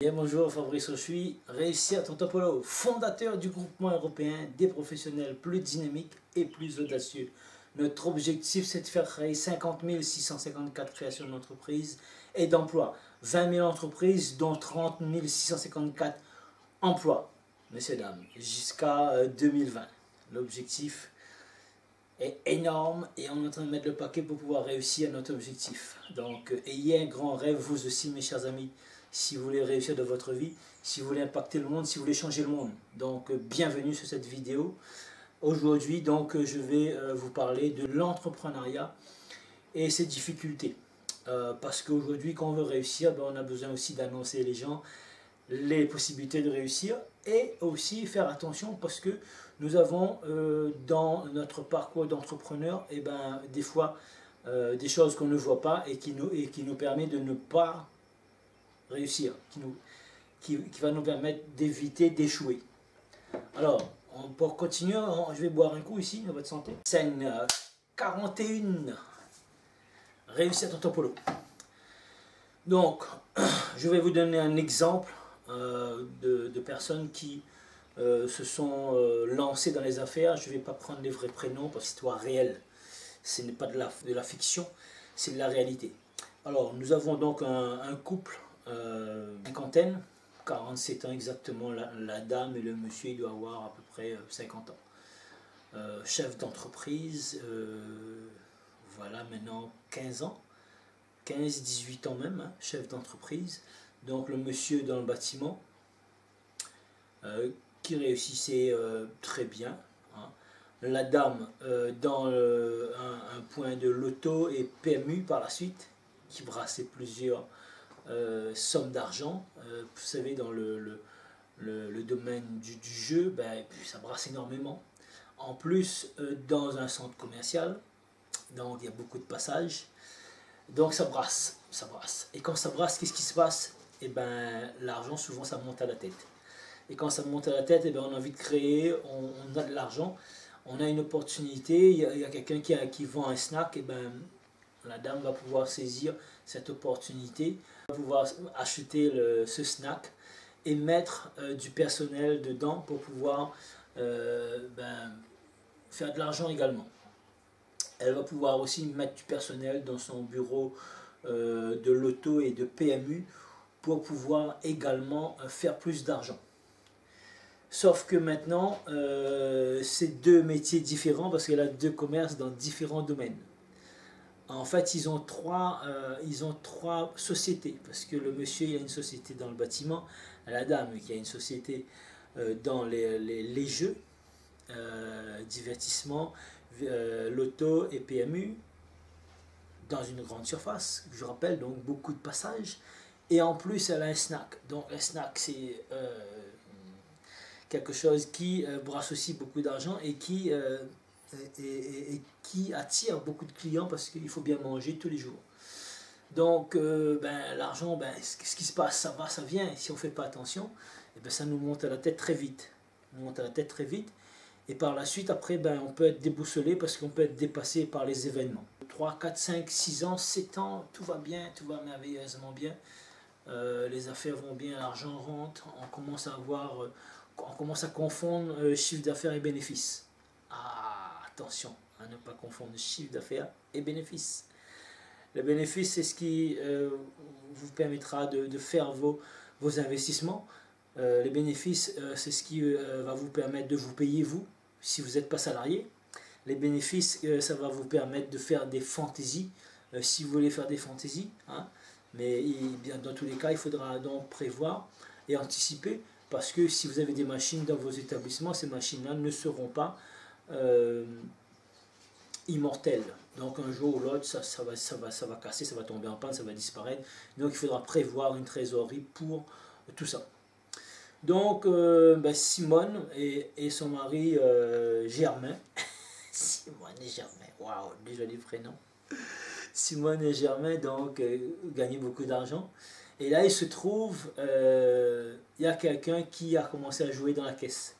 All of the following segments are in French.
Bien, bonjour, Fabrice Rochuy, Réussir ton topolo, fondateur du groupement européen des professionnels plus dynamiques et plus audacieux. Notre objectif, c'est de faire créer 50 654 créations d'entreprises et d'emplois. 20 000 entreprises, dont 30 654 emplois, messieurs, dames, jusqu'à 2020. L'objectif est énorme et on est en train de mettre le paquet pour pouvoir réussir notre objectif. Donc, ayez un grand rêve, vous aussi, mes chers amis, si vous voulez réussir dans votre vie, si vous voulez impacter le monde, si vous voulez changer le monde. Donc, bienvenue sur cette vidéo. Aujourd'hui, donc, je vais vous parler de l'entrepreneuriat et ses difficultés. Parce qu'aujourd'hui, quand on veut réussir, ben, on a besoin aussi d'annoncer les gens les possibilités de réussir et aussi faire attention parce que nous avons dans notre parcours d'entrepreneur des fois des choses qu'on ne voit pas et qui nous permet de ne pas réussir, qui va nous permettre d'éviter d'échouer. Alors, pour continuer, je vais boire un coup ici, à votre santé. Scène 41, réussir ton topolo. Donc, je vais vous donner un exemple de personnes qui se sont lancées dans les affaires. Je ne vais pas prendre les vrais prénoms parce que c'est histoire réelle. Ce n'est pas de la fiction, c'est de la réalité. Alors, nous avons donc un couple, cinquantaine, 47 ans exactement, la dame et le monsieur, il doit avoir à peu près 50 ans. Chef d'entreprise, voilà maintenant 15 ans. 15-18 ans même, hein, chef d'entreprise. Donc le monsieur dans le bâtiment, qui réussissait très bien. Hein. La dame dans un point de loto et PMU par la suite, qui brassait plusieurs sommes d'argent. Vous savez, dans le domaine du jeu, ben, ça brasse énormément. En plus, dans un centre commercial, donc il y a beaucoup de passages. Donc ça brasse, ça brasse. Et quand ça brasse, qu'est-ce qui se passe? Eh ben, l'argent, souvent, ça monte à la tête. Et quand ça monte à la tête, eh ben, on a envie de créer, on a de l'argent, on a une opportunité, il y a quelqu'un qui vend un snack, et ben, la dame va pouvoir saisir cette opportunité, va pouvoir acheter ce snack et mettre du personnel dedans pour pouvoir faire de l'argent également. Elle va pouvoir aussi mettre du personnel dans son bureau de loto et de PMU pour pouvoir également faire plus d'argent. Sauf que maintenant, c'est deux métiers différents parce qu'elle a deux commerces dans différents domaines. En fait, ils ont trois sociétés parce que le monsieur il a une société dans le bâtiment, la dame qui a une société dans les jeux, divertissement, loto et PMU dans une grande surface, je rappelle, donc beaucoup de passages, et en plus elle a un snack. Donc un snack c'est quelque chose qui brasse aussi beaucoup d'argent et qui attire beaucoup de clients parce qu'il faut bien manger tous les jours. Donc l'argent, qu'est-ce qui se passe? Ça va, ça vient, si on ne fait pas attention, et ben, ça nous monte à la tête très vite. On monte à la tête très vite. Et par la suite, après, on peut être déboussolé parce qu'on peut être dépassé par les événements. 3, 4, 5, 6 ans, 7 ans, tout va bien, tout va merveilleusement bien. Les affaires vont bien, l'argent rentre, on commence à confondre chiffre d'affaires et bénéfice. Ah, attention à ne pas confondre chiffre d'affaires et bénéfice. Le bénéfice, c'est ce qui vous permettra de faire vos investissements. Les bénéfices, c'est ce qui va vous permettre de vous payer vous, si vous n'êtes pas salarié. Les bénéfices, ça va vous permettre de faire des fantaisies, si vous voulez faire des fantaisies. Hein. Mais bien, dans tous les cas, il faudra donc prévoir et anticiper, parce que si vous avez des machines dans vos établissements, ces machines-là ne seront pas immortelles. Donc un jour ou l'autre, ça va casser, ça va tomber en panne, ça va disparaître. Donc il faudra prévoir une trésorerie pour tout ça. Donc, Simone et son mari Germain, Simone et Germain, waouh, des jolis prénoms. Simone et Germain, donc, gagnaient beaucoup d'argent. Et là, il se trouve, il y a quelqu'un qui a commencé à jouer dans la caisse.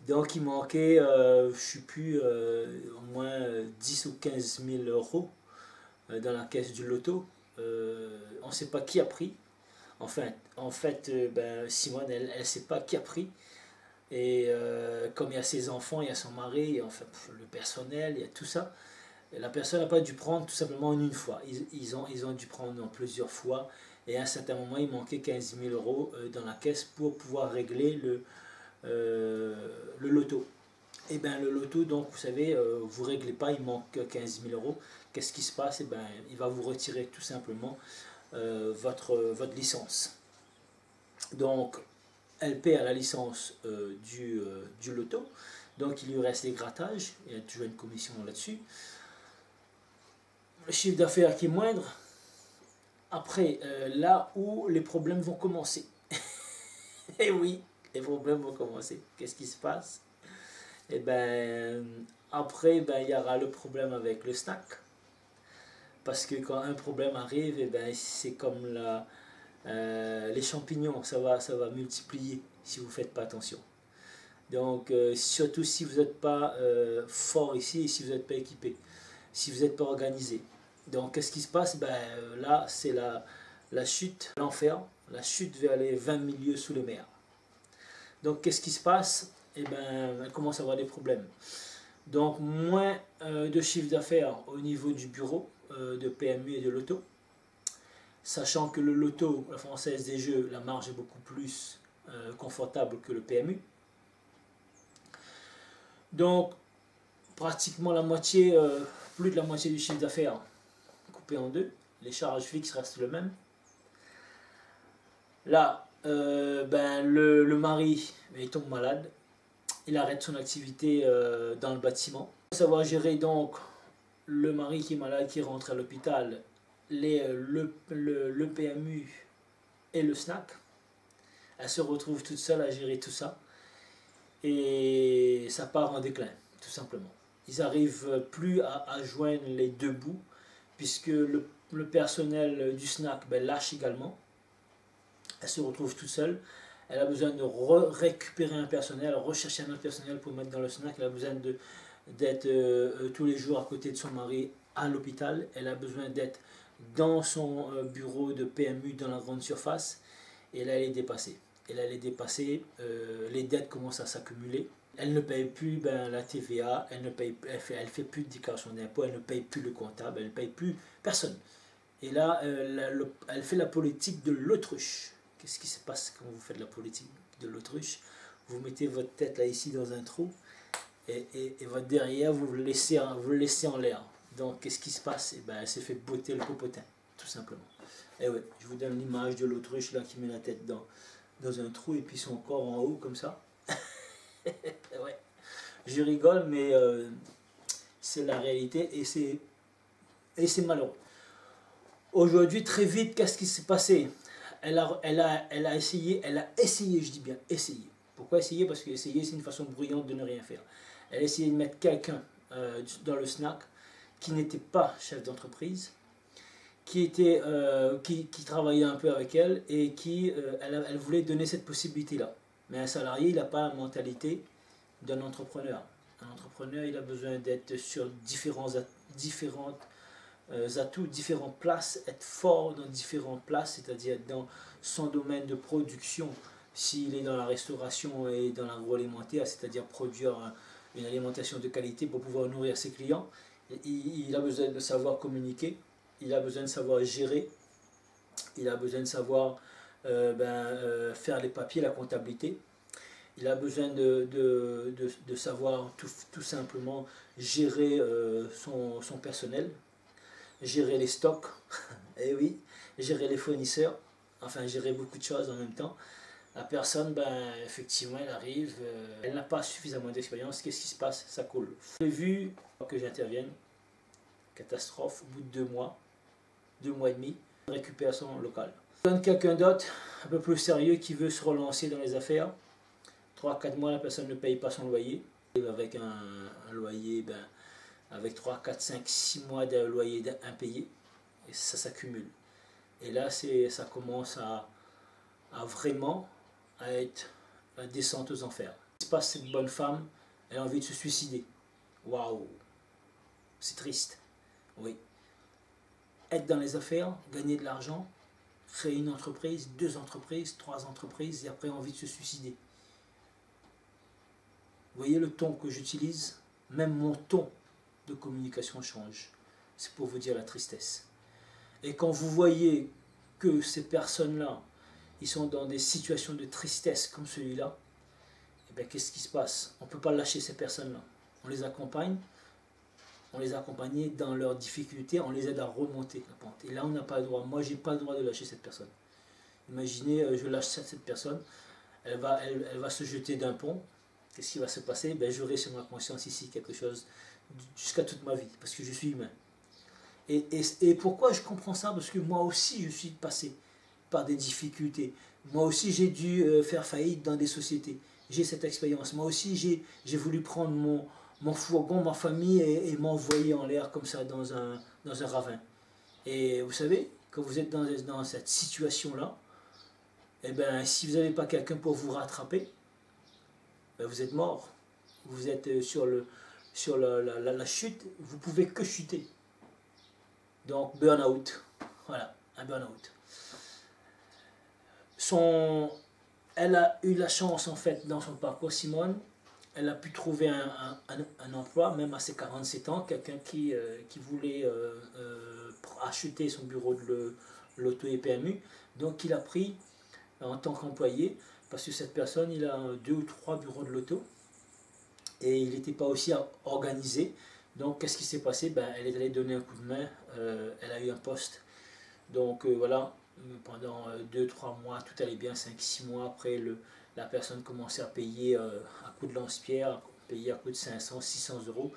Donc, il manquait, je ne sais plus, au moins 10 ou 15 000 euros dans la caisse du loto. On ne sait pas qui a pris. Simone, elle ne sait pas qui a pris. Et comme il y a ses enfants, il y a son mari, enfin, le personnel, il y a tout ça. Et la personne n'a pas dû prendre tout simplement en une fois. Ils ont dû prendre en plusieurs fois. Et à un certain moment, il manquait 15 000 euros dans la caisse pour pouvoir régler le loto. Et bien le loto, donc vous savez, vous ne réglez pas, il manque 15 000 euros. Qu'est-ce qui se passe? Et ben, il va vous retirer tout simplement votre licence. Donc, elle paie à la licence du loto. Donc, il lui reste les grattages. Il y a toujours une commission là-dessus. Le chiffre d'affaires qui est moindre. Après, là où les problèmes vont commencer. Et oui, les problèmes vont commencer. Qu'est-ce qui se passe? Et ben, après, ben, il y aura le problème avec le snack. Parce que quand un problème arrive, et ben, c'est comme les champignons, ça va multiplier si vous ne faites pas attention. Donc, surtout si vous n'êtes pas fort ici et si vous n'êtes pas équipé, si vous n'êtes pas organisé. Donc, qu'est-ce qui se passe? Ben, là, c'est la chute, l'enfer, la chute vers les 20 milieux sous les mers. Donc, qu'est-ce qui se passe? Eh ben, elle commence à avoir des problèmes. Donc, moins de chiffre d'affaires au niveau du bureau de PMU et de loto. Sachant que le loto, la Française des Jeux, la marge est beaucoup plus confortable que le PMU. Donc, pratiquement la moitié, plus de la moitié du chiffre d'affaires coupé en deux. Les charges fixes restent les mêmes. Là, ben, le mari il tombe malade. Il arrête son activité dans le bâtiment. Il faut savoir gérer donc le mari qui est malade, qui rentre à l'hôpital, le PMU et le snack. Elle se retrouve toute seule à gérer tout ça. Et ça part en déclin, tout simplement. Ils n'arrivent plus à joindre les deux bouts, puisque le personnel du snack ben, lâche également. Elle se retrouve toute seule. Elle a besoin de récupérer un personnel, rechercher un autre personnel pour mettre dans le snack. Elle a besoin d'être tous les jours à côté de son mari à l'hôpital. Elle a besoin d'être dans son bureau de PMU dans la grande surface. Et là, elle est dépassée. Les dettes commencent à s'accumuler. Elle ne paye plus la TVA, elle fait plus de déclaration d'impôt, elle ne paye plus le comptable, elle ne paye plus personne. Et là, elle fait la politique de l'autruche. Qu'est-ce qui se passe quand vous faites la politique de l'autruche? Vous mettez votre tête là ici dans un trou et votre derrière vous le laissez en l'air. Donc qu'est-ce qui se passe? Et ben, elle s'est fait botter le popotin, tout simplement. Et ouais, je vous donne l'image de l'autruche là qui met la tête dans un trou et puis son corps en haut comme ça. Ouais. Je rigole mais c'est la réalité et c'est malheureux. Aujourd'hui, très vite, qu'est-ce qui s'est passé? Elle a essayé, je dis bien essayé. Pourquoi essayer? Parce que essayer, c'est une façon bruyante de ne rien faire. Elle a essayé de mettre quelqu'un dans le snack qui n'était pas chef d'entreprise, qui travaillait un peu avec elle et elle voulait donner cette possibilité-là. Mais un salarié, il n'a pas la mentalité d'un entrepreneur. Un entrepreneur, il a besoin d'être sur différents atouts, différentes places, être fort dans différentes places, c'est-à-dire dans son domaine de production, s'il est dans la restauration et dans l'agroalimentaire, c'est-à-dire produire une alimentation de qualité pour pouvoir nourrir ses clients. Il a besoin de savoir communiquer, il a besoin de savoir gérer, il a besoin de savoir faire les papiers, la comptabilité. Il a besoin de savoir tout simplement gérer son personnel, gérer les stocks, et oui, gérer les fournisseurs, enfin gérer beaucoup de choses en même temps. La personne, effectivement, elle arrive, elle n'a pas suffisamment d'expérience, qu'est-ce qui se passe? Ça coule. J'ai vu que j'intervienne, catastrophe, au bout de 2 mois et demi, récupération locale. Je donne quelqu'un d'autre, un peu plus sérieux, qui veut se relancer dans les affaires. 3-4 mois, la personne ne paye pas son loyer. Avec un loyer, avec 3, 4, 5, 6 mois de loyer impayé, et ça s'accumule. Et là, ça commence à vraiment à être la descente aux enfers. Ce qui se passe, cette bonne femme, elle a envie de se suicider. Waouh, c'est triste. Oui. Être dans les affaires, gagner de l'argent, créer une entreprise, 2 entreprises, 3 entreprises et après envie de se suicider. Vous voyez le ton que j'utilise? Même mon ton de communication change. C'est pour vous dire la tristesse. Et quand vous voyez que ces personnes-là, ils sont dans des situations de tristesse comme celui-là, eh bien, qu'est-ce qui se passe? On ne peut pas lâcher ces personnes-là. On les accompagne, on les accompagne dans leurs difficultés, on les aide à remonter la pente. Et là, on n'a pas le droit. Moi, je n'ai pas le droit de lâcher cette personne. Imaginez, je lâche cette personne, elle va se jeter d'un pont. Qu'est-ce qui va se passer? Ben, j'aurai sur ma conscience ici quelque chose jusqu'à toute ma vie, parce que je suis humain. Et pourquoi je comprends ça? Parce que moi aussi, je suis passé par des difficultés. Moi aussi, j'ai dû faire faillite dans des sociétés. J'ai cette expérience. Moi aussi, j'ai voulu prendre mon fourgon, ma famille, et m'envoyer en l'air comme ça dans un ravin. Et vous savez, quand vous êtes dans cette situation-là, eh ben, si vous n'avez pas quelqu'un pour vous rattraper, ben, vous êtes mort. Vous êtes sur la chute, vous pouvez que chuter. Donc, burn-out. Voilà, un burn-out. Elle a eu la chance, en fait, dans son parcours, Simone, elle a pu trouver un emploi, même à ses 47 ans, quelqu'un qui voulait acheter son bureau de l'auto et PMU. Donc, il a pris en tant qu'employé, parce que cette personne, il a 2 ou 3 bureaux de l'auto, et il n'était pas aussi organisé. Donc, qu'est-ce qui s'est passé? Ben, elle est allée donner un coup de main, elle a eu un poste. Donc, voilà, pendant 2-3 mois, tout allait bien. 5-6 mois après, la personne commençait à payer à coup de lance-pierre, payer à coup de 500-600 euros.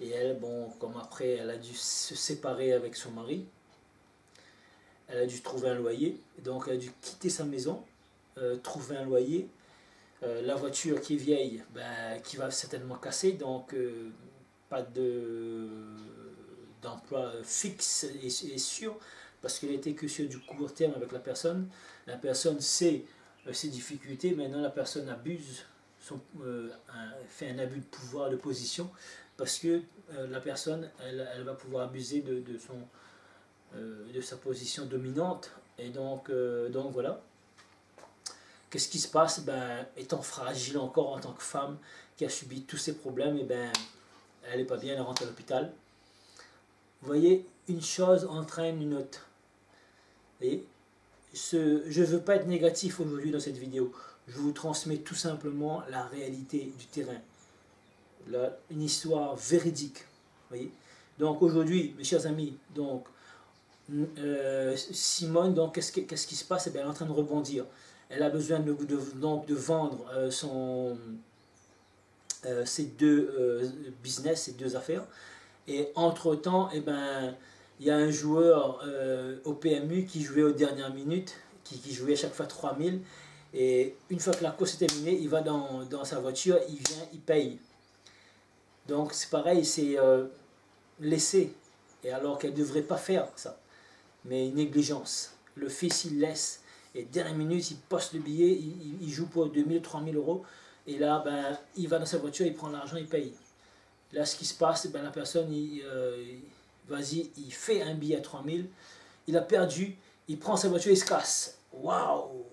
Et elle, bon, comme après, elle a dû se séparer avec son mari, elle a dû trouver un loyer. Donc, elle a dû quitter sa maison, trouver un loyer. La voiture qui est vieille, ben, qui va certainement casser, donc pas d'emploi fixe et sûr, parce qu'elle était que sur du court terme avec la personne. La personne sait ses difficultés, maintenant la personne abuse, fait un abus de pouvoir, de position, parce que la personne, elle va pouvoir abuser de sa position dominante, et donc voilà. Qu'est-ce qui se passe? Ben, étant fragile encore en tant que femme qui a subi tous ces problèmes, et ben, elle n'est pas bien, elle rentre à l'hôpital. Vous voyez, une chose entraîne une autre. Et je ne veux pas être négatif aujourd'hui dans cette vidéo. Je vous transmets tout simplement la réalité du terrain. Une histoire véridique. Voyez. Donc aujourd'hui, mes chers amis, donc, Simone, donc, qu'est-ce qui se passe? Eh bien, elle est en train de rebondir. Elle a besoin donc de vendre ses 2 business, ses 2 affaires. Et entre-temps, eh ben, il y a un joueur au PMU qui jouait aux dernières minutes, qui jouait à chaque fois 3000. Et une fois que la course est terminée, il va dans sa voiture, il vient, il paye. Donc c'est pareil, c'est laisser. Et alors qu'elle ne devrait pas faire ça. Mais négligence. Le fils, il laisse. Et dernière minute, il poste le billet, il joue pour 2000-3000 euros. Et là, ben, il va dans sa voiture, il prend l'argent, il paye. Là, ce qui se passe, ben, la personne, vas-y, il fait un billet à 3000, il a perdu, il prend sa voiture, il se casse. Waouh!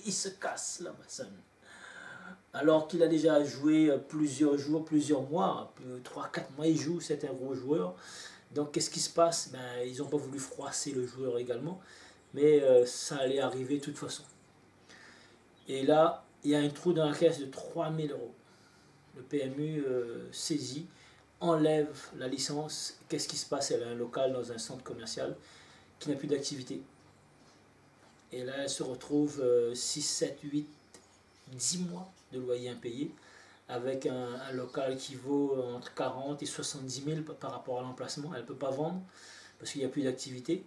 Il se casse, la personne. Alors qu'il a déjà joué plusieurs jours, plusieurs mois, 3-4 mois, il joue, c'est un gros joueur. Donc, qu'est-ce qui se passe? Ben, ils n'ont pas voulu froisser le joueur également, mais ça allait arriver de toute façon. Et là, il y a un trou dans la caisse de 3000 euros. Le PMU saisit, enlève la licence. Qu'est-ce qui se passe? Elle a un local dans un centre commercial qui n'a plus d'activité. Et là, elle se retrouve 6, 7, 8, 10 mois de loyer impayé, avec un local qui vaut entre 40 et 70 000 par rapport à l'emplacement. Elle ne peut pas vendre parce qu'il n'y a plus d'activité.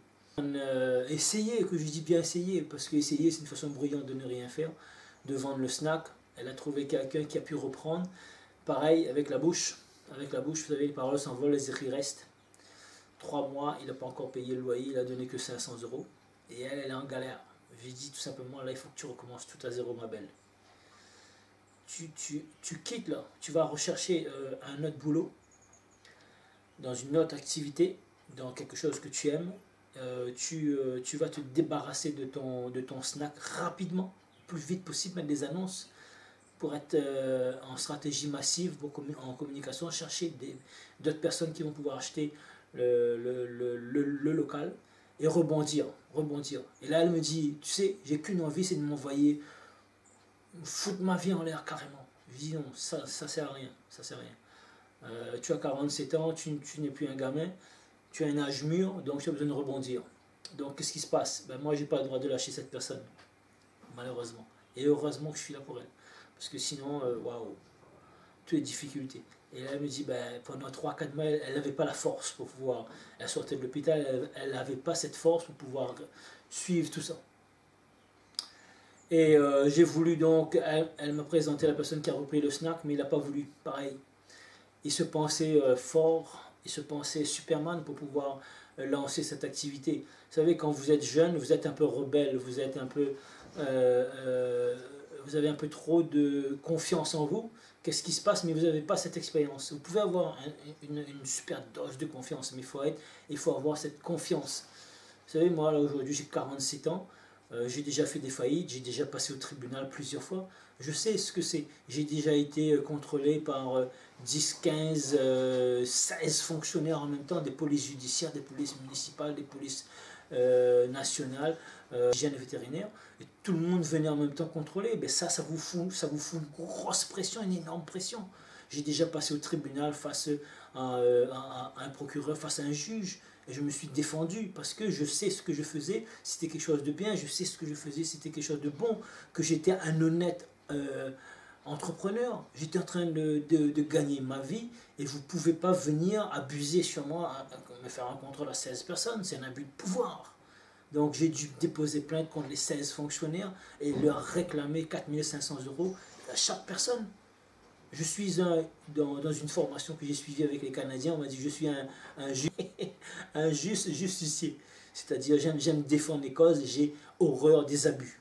Essayer, que je dis bien essayer, parce que essayer c'est une façon bruyante de ne rien faire, de vendre le snack. Elle a trouvé quelqu'un qui a pu reprendre. Pareil avec la bouche. Avec la bouche, vous savez, les paroles s'envolent, les écrits restent. 3 mois, il n'a pas encore payé le loyer, il a donné que 500 euros. Et elle est en galère. Je lui dis tout simplement, là, il faut que tu recommences tout à zéro, ma belle. Tu quittes là, tu vas rechercher un autre boulot, dans une autre activité, dans quelque chose que tu aimes, tu vas te débarrasser de ton snack rapidement, le plus vite possible, mettre des annonces pour être en stratégie massive, en communication, chercher d'autres personnes qui vont pouvoir acheter le local et rebondir. Et là, elle me dit, tu sais, j'ai qu'une envie, c'est de m'envoyer, foutre ma vie en l'air carrément. Je dis non, ça sert à rien, ça sert à rien. Tu as 47 ans, tu n'es plus un gamin, tu as un âge mûr, donc tu as besoin de rebondir. Donc qu'est-ce qui se passe? Ben, moi, j'ai pas le droit de lâcher cette personne, malheureusement. Et heureusement que je suis là pour elle. Parce que sinon, waouh, toutes les difficultés. Et là, elle me dit, ben, pendant 3-4 mois, elle n'avait pas la force pour pouvoir. Elle sortait de l'hôpital, elle n'avait pas cette force pour pouvoir suivre tout ça. Et j'ai voulu donc, elle m'a présenté la personne qui a repris le snack, mais il n'a pas voulu, pareil. Il se pensait fort, il se pensait Superman pour pouvoir lancer cette activité. Vous savez, quand vous êtes jeune, vous êtes un peu rebelle, vous êtes un peu... vous avez un peu trop de confiance en vous. Qu'est-ce qui se passe? Mais vous n'avez pas cette expérience. Vous pouvez avoir une super dose de confiance, mais il faut avoir cette confiance. Vous savez, moi, là, aujourd'hui, j'ai 47 ans. J'ai déjà fait des faillites, j'ai déjà passé au tribunal plusieurs fois. Je sais ce que c'est. J'ai déjà été contrôlé par 10, 15, 16 fonctionnaires en même temps, des polices judiciaires, des polices municipales, des polices nationales, hygiène vétérinaire. Et tout le monde venait en même temps contrôler. Ben ça vous fout une grosse pression, une énorme pression. J'ai déjà passé au tribunal face à un procureur, face à un juge. Et je me suis défendu parce que je sais ce que je faisais, c'était quelque chose de bien, je sais ce que je faisais, c'était quelque chose de bon, que j'étais un honnête entrepreneur. J'étais en train de gagner ma vie et vous ne pouvez pas venir abuser sur moi, me faire un contrôle à 16 personnes, c'est un abus de pouvoir. Donc j'ai dû déposer plainte contre les 16 fonctionnaires et leur réclamer 4 500 € à chaque personne. Je suis dans une formation que j'ai suivie avec les Canadiens, on m'a dit que je suis un justicier. C'est-à-dire j'aime défendre les causes et j'ai horreur des abus.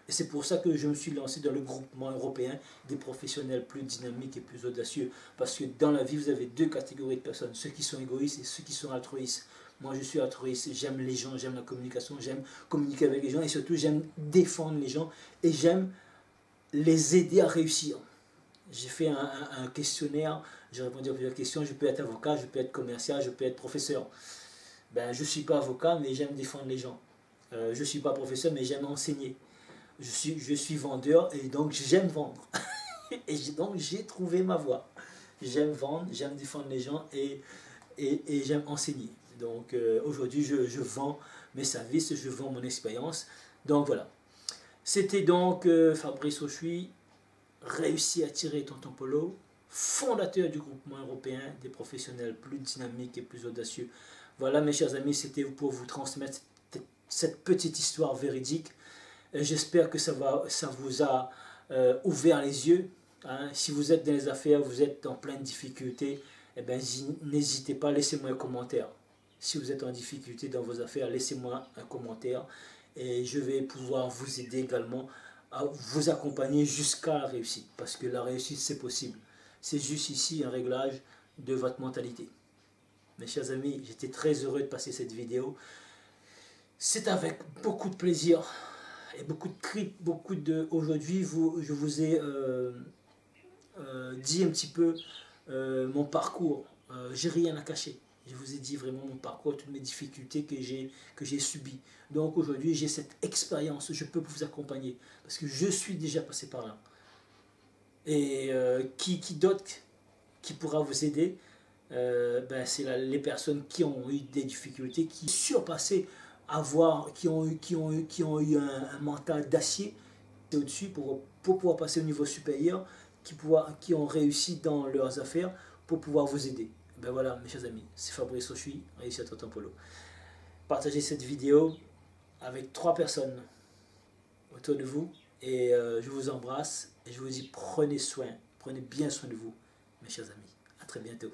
Et c'est pour ça que je me suis lancé dans le groupement européen des professionnels plus dynamiques et plus audacieux. Parce que dans la vie, vous avez deux catégories de personnes, ceux qui sont égoïstes et ceux qui sont altruistes. Moi, je suis altruiste, j'aime les gens, j'aime la communication, j'aime communiquer avec les gens et surtout, j'aime défendre les gens et j'aime les aider à réussir. J'ai fait un questionnaire, j'ai répondu à plusieurs questions. Je peux être avocat, je peux être commercial, je peux être professeur. Ben, je ne suis pas avocat, mais j'aime défendre les gens. Je ne suis pas professeur, mais j'aime enseigner. Je suis vendeur et donc j'aime vendre. Et donc j'ai trouvé ma voie. J'aime vendre, j'aime défendre les gens et j'aime enseigner. Donc aujourd'hui, je vends mes services, je vends mon expérience. Donc voilà. C'était donc Fabrice Auchuy. Réussi à tirer Tonton Polo, fondateur du groupement européen des professionnels plus dynamiques et plus audacieux. Voilà mes chers amis, c'était pour vous transmettre cette petite histoire véridique. J'espère que ça vous a ouvert les yeux. Hein. Si vous êtes dans les affaires, vous êtes en pleine difficulté, eh ben, n'hésitez pas, laissez-moi un commentaire. Si vous êtes en difficulté dans vos affaires, laissez-moi un commentaire et je vais pouvoir vous aider également à vous accompagner jusqu'à la réussite. Parce que la réussite, c'est possible. C'est juste ici un réglage de votre mentalité. Mes chers amis, j'étais très heureux de passer cette vidéo. C'est avec beaucoup de plaisir et beaucoup de cris, Aujourd'hui, je vous ai dit un petit peu mon parcours. J'ai rien à cacher. Je vous ai dit vraiment mon parcours, toutes mes difficultés que j'ai subies. Donc aujourd'hui, j'ai cette expérience, je peux vous accompagner parce que je suis déjà passé par là. Et qui d'autre qui pourra vous aider? Ben, c'est les personnes qui ont eu des difficultés, qui surpassé qui ont eu un mental d'acier au-dessus pour pouvoir passer au niveau supérieur, qui ont réussi dans leurs affaires pour pouvoir vous aider. Ben voilà, mes chers amis, c'est Fabrice Auchuy, réussi à Tonton Polo. Partagez cette vidéo avec 3 personnes autour de vous et je vous embrasse et je vous dis prenez bien soin de vous, mes chers amis. À très bientôt.